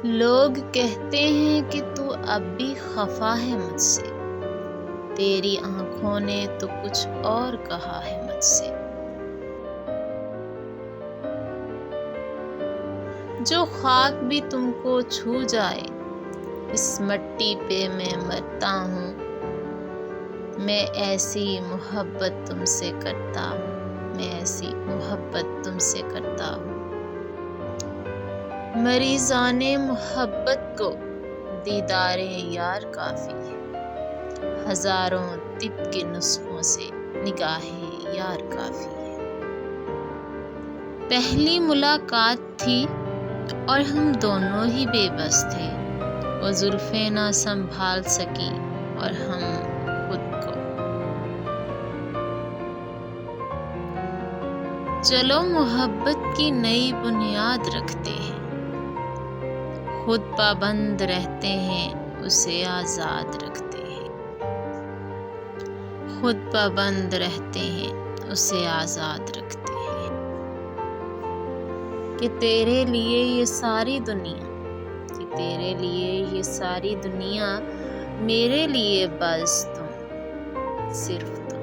لوگ کہتے ہیں کہ تو اب بھی خفا ہے مجھ سے، تیری آنکھوں نے تو کچھ اور کہا ہے مجھ سے۔ جو خاک بھی تم کو چھو جائے، اس مٹی پہ میں مرتا ہوں، میں ایسی محبت تم سے کرتا ہوں، میں ایسی محبت تم سے کرتا ہوں۔ مریضان محبت کو دیدار یار کافی ہے، ہزاروں طب کے نسخوں سے نگاہ یار کافی ہے۔ پہلی ملاقات تھی اور ہم دونوں ہی بے بس تھے، وہ زلفیں نہ سنبھال سکی اور ہم خود کو۔ چلو محبت کی نئی بنیاد رکھتے ہیں، خود پابند رہتے ہیں اسے آزاد رکھتے ہیں، خود پابند رہتے ہیں اسے آزاد رکھتے ہیں۔ کہ تیرے لیے یہ ساری دنیا، کہ تیرے لیے یہ ساری دنیا، میرے لیے بس تم، صرف تم۔